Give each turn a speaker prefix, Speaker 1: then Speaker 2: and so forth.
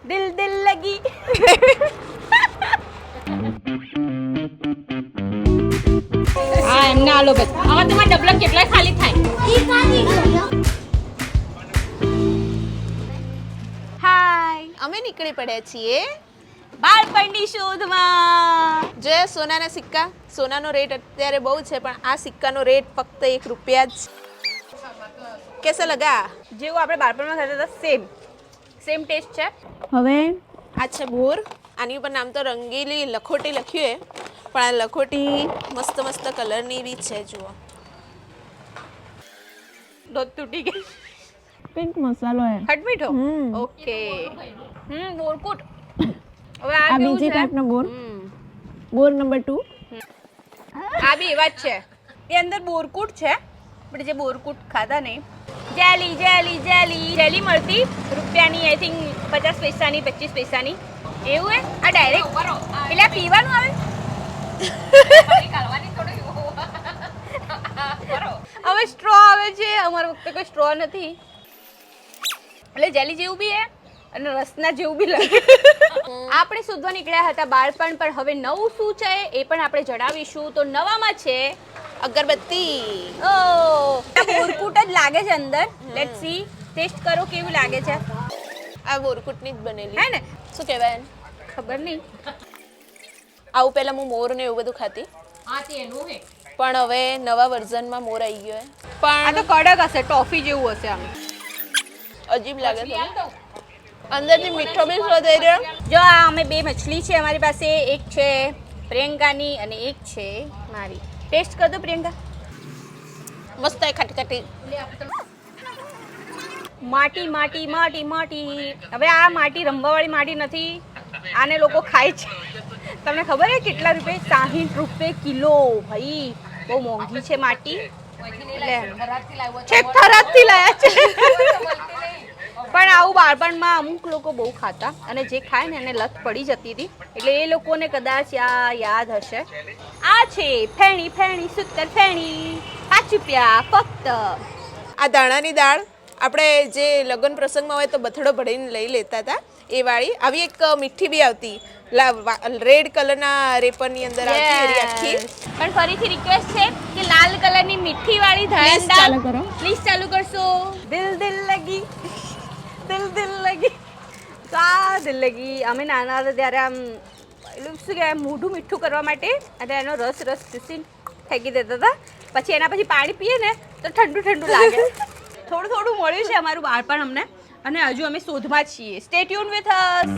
Speaker 1: દિલ દિલ લગી. હા એમને આલો બસ. હવે તમારા ડબલા કેટલા ખાલી થાય? હાય,
Speaker 2: અમે નીકળી પડ્યા છીએ
Speaker 1: બાળપણની શોધમાં.
Speaker 2: જે સોનાના સિક્કા. સોનાનો રેટ અત્યારે બહુ છે પણ આ સિક્કાનો રેટ ફક્ત 1 રૂપિયા જ. કેસા લગા?
Speaker 1: જેવું આપણે બાળપણમાં ખાતા હતા સેમ ટેસ્ટ છે.
Speaker 2: હવે આ છે બોર. આની ઉપર નામ તો રંગીલી લખોટી લખ્યું છે પણ આ લખોટી મસ્ત મસ્ત કલરની બી છે. જુઓ,
Speaker 1: દોત તૂટી ગઈ.
Speaker 2: પિંક મસાલો હે.
Speaker 1: ખટ મીઠો. ઓકે. બોરકૂટ. હવે આ
Speaker 2: બીજી ટાઈપનો બોર. બોર નંબર 2.
Speaker 1: આ બી એવા જ છે. એ અંદર બોરકૂટ છે પણ જે બોરકૂટ ખાધા નહીં. જેલી જેલી જેલી જેલી મળતી રૂપિયાની, આઈ થિંક 50 પૈસાની, 25 પૈસાની એવું હે. આ ડાયરેક્ટ એટલે આ પીવાનું આવે. હવે સ્ટ્રો આવે છે. અમારા વખતે કોઈ સ્ટ્રો નથી એટલે જેલી જેવું બી હે અને રસના જેવું બી લાગે. આપણે શોધવા નીકળ્યા હતા બાળપણ, પણ હવે નવું શું છે એ પણ આપણે જણાવીશું. તો નવામાં છે
Speaker 2: અગરબત્તી.
Speaker 1: ઓ બોરકૂટ જ લાગે છે અંદર. લેટ્સ સી, ટેસ્ટ કરો કેવું લાગે છે.
Speaker 2: આ બોરકૂટની જ બનેલી
Speaker 1: હે ને?
Speaker 2: શું કહેવાય?
Speaker 1: ખબર નહીં.
Speaker 2: આવું પહેલા હું મોર ને એવું બધું ખાતી.
Speaker 1: હા તે એનું હે.
Speaker 2: પણ હવે નવા વર્ઝનમાં મોર આવી ગયો હે.
Speaker 1: આ તો
Speaker 2: પણ
Speaker 1: કડક હશે, ટોફી જેવું હશે આમ.
Speaker 2: અજીબ લાગે છે. અંદરથી મીઠો બી સ્વાદ આવી રહ્યો.
Speaker 1: જો આ અમે બે મછલી છે અમારી પાસે. એક છે પ્રિયંકાની અને એક છે મારી. ટેસ્ટ કર દો પ્રિયંકા.
Speaker 2: મસ્ત હે, ખટખટી.
Speaker 1: માટી માટી માટી માટી. હવે આ માટી રમવાવાળી માટી નથી. આને લોકો ખાય છે. તમને ખબર હે કેટલા રૂપિયા? 60 રૂપિયા કિલો. ભાઈ બહુ મોંઘી છે માટી. છેક થરાદથી લાયા છે. પણ આવું બાળપણમાં અમુક લોકો બહુ ખાતા અને જે ખાય ને એને લત પડી જતી હતી એટલે એ લોકોને કદાચ આ યાદ હશે. આ છે ફેણી ફેણી સૂતર ફેણી. 5 રૂપિયા ફક્ત.
Speaker 2: આ દાણાની દાળ આપણે જે લગ્ન પ્રસંગમાં હોય તો બથડો ભરીને લઈ લેતા હતા એ વાળી. આવી એક મીઠી બી આવતી રેડ કલરના રેપરની અંદર આવતી એરી આખી.
Speaker 1: પણ ફરીથી રિક્વેસ્ટ છે કે લાલ કલરની મીઠી વાળી
Speaker 2: Please
Speaker 1: ધાણા
Speaker 2: ચાલુ કરો.
Speaker 1: પ્લીઝ ચાલુ કરશો. દિલ દિલ લગી, દિલ દિલ લગી. તો આ દિલ લગી અમે નાના હતા ત્યારે આમ એટલું શું કહેવાય મોઢું મીઠું કરવા માટે અને એનો રસ ચૂસીને ફેંકી દેતા હતા. પછી એના પછી પાણી પીએ ને તો ઠંડુ ઠંડુ લાગે. થોડું થોડું મળ્યું છે અમારું બાળપણ અમને અને હજુ અમે શોધમાં જ છીએ. Stay tune with us.